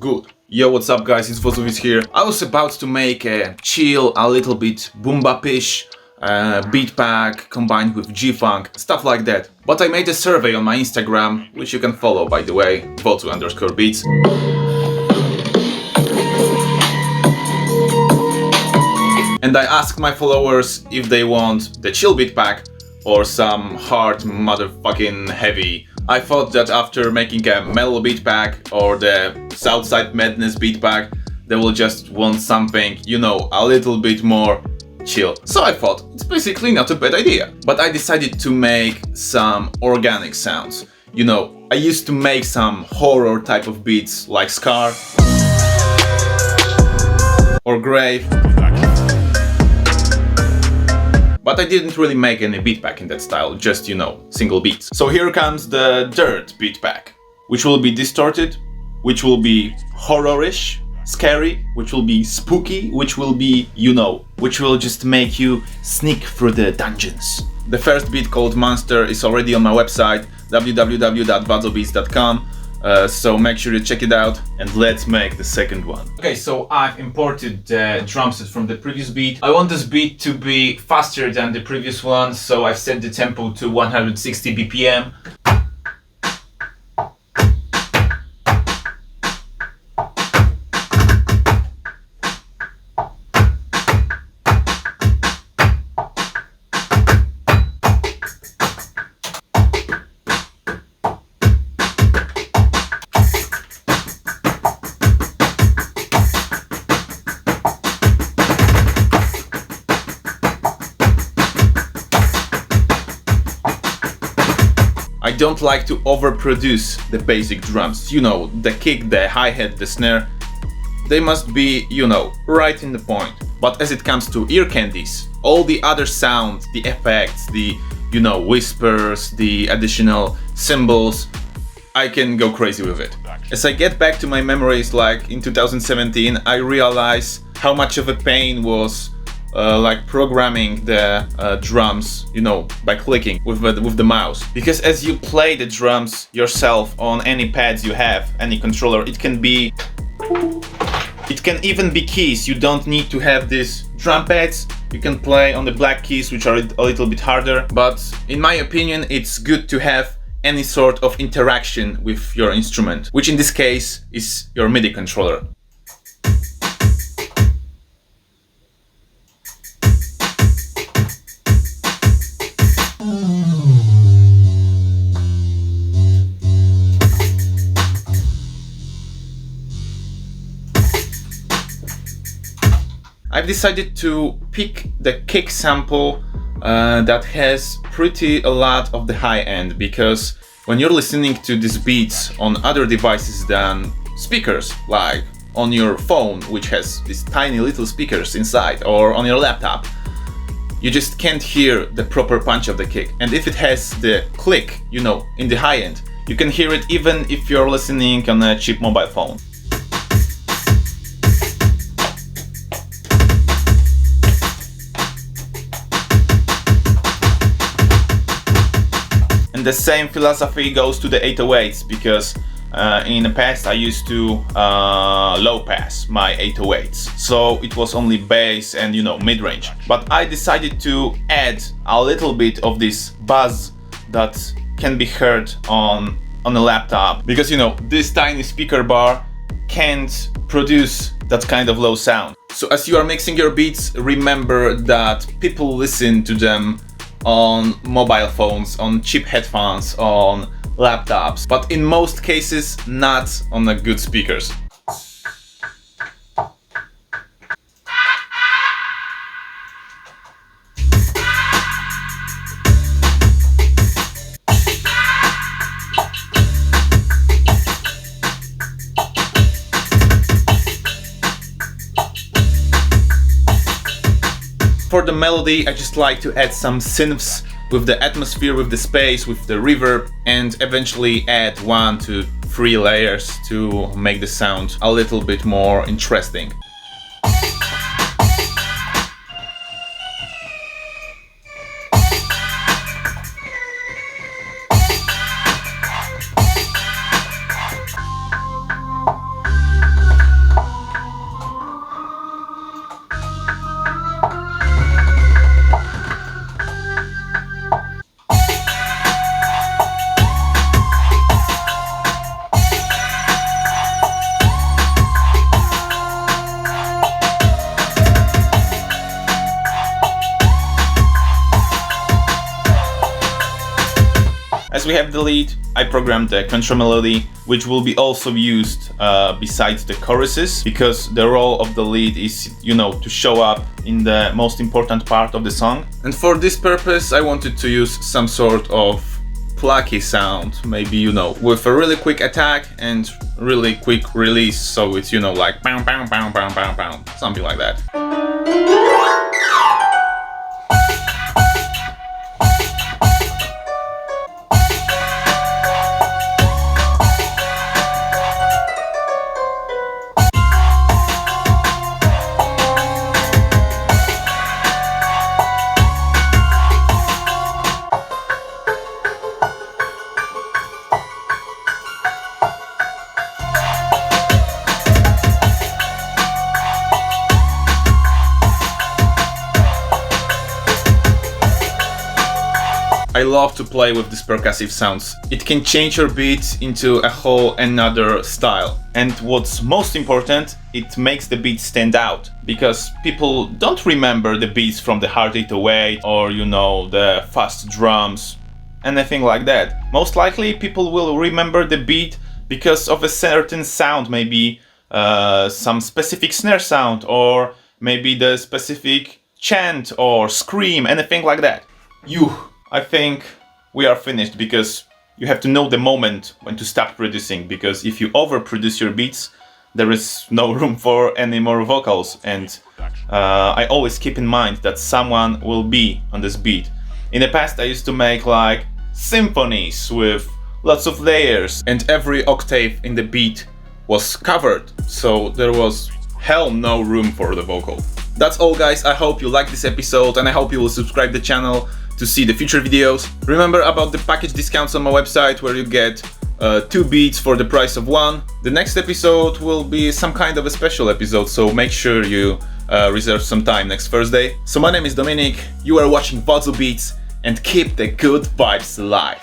Good. Yo, what's up guys, it's Wodzu Beats here. I was about to make a chill, a little bit boom-bap-ish beat pack combined with G-Funk, stuff like that. But I made a survey on my Instagram, which you can follow by the way, Wodzu_Beats. And I asked my followers if they want the chill beat pack or some hard motherfucking heavy. I thought that after making a mellow beat pack or the Southside Madness beat pack, they will just want something, you know, a little bit more chill. So I thought it's basically not a bad idea. But I decided to make some organic sounds. You know, I used to make some horror type of beats like Scar or Grave. But I didn't really make any beat pack in that style, just, you know, single beats. So here comes the Dirt beat pack, which will be distorted, which will be horrorish, scary, which will be spooky, which will be, you know, which will just make you sneak through the dungeons. The first beat called Monster is already on my website, www.wodzubeats.com. So make sure you check it out and let's make the second one. Okay, so I've imported the drum set from the previous beat. I want this beat to be faster than the previous one, so I've set the tempo to 160 BPM. I don't like to overproduce the basic drums. You know, the kick, the hi-hat, the snare. They must be, you know, right in the point. But as it comes to ear candies, all the other sounds, the effects, the, you know, whispers, the additional cymbals, I can go crazy with it. As I get back to my memories, like in 2017, I realize how much of a pain was like programming the drums, you know, by clicking with the mouse. Because as you play the drums yourself on any pads you have, any controller, it can even be keys. You don't need to have these drum pads. You can play on the black keys, which are a little bit harder. But in my opinion, it's good to have any sort of interaction with your instrument, which in this case is your MIDI controller. I've decided to pick the kick sample that has pretty a lot of the high end, because when you're listening to these beats on other devices than speakers, like on your phone, which has these tiny little speakers inside, or on your laptop, you just can't hear the proper punch of the kick. And if it has the click, you know, in the high end, you can hear it even if you're listening on a cheap mobile phone. And the same philosophy goes to the 808s, because in the past I used to low pass my 808s, so it was only bass and, you know, mid-range. But I decided to add a little bit of this buzz that can be heard on a laptop, because, you know, this tiny speaker bar can't produce that kind of low sound. So as you are mixing your beats, remember that people listen to them on mobile phones, on cheap headphones, on laptops, but in most cases not on the good speakers. For the melody, I just like to add some synths with the atmosphere, with the space, with the reverb, and eventually add 1 to 3 layers to make the sound a little bit more interesting. As we have the lead, I programmed the contra melody, which will be also used besides the choruses, because the role of the lead is, you know, to show up in the most important part of the song. And for this purpose, I wanted to use some sort of plucky sound, maybe, you know, with a really quick attack and really quick release, so it's, you know, like pound, pound, pound, pound, pound, pound, something like that. I love to play with these percussive sounds. It can change your beat into a whole another style. And what's most important, it makes the beat stand out, because people don't remember the beats from the hard 808 or, you know, the fast drums, anything like that. Most likely people will remember the beat because of a certain sound, maybe some specific snare sound, or maybe the specific chant or scream, anything like that. I think we are finished, because you have to know the moment when to stop producing, because if you overproduce your beats, there is no room for any more vocals, and I always keep in mind that someone will be on this beat. In the past I used to make like symphonies with lots of layers, and every octave in the beat was covered, so there was hell no room for the vocal. That's all, guys. I hope you liked this episode, and I hope you will subscribe to the channel to see the future videos. Remember about the package discounts on my website, where you get 2 beats for the price of 1. The next episode will be some kind of a special episode, so make sure you reserve some time next Thursday. So my name is Dominic, you are watching Wodzu Beats, and keep the good vibes alive.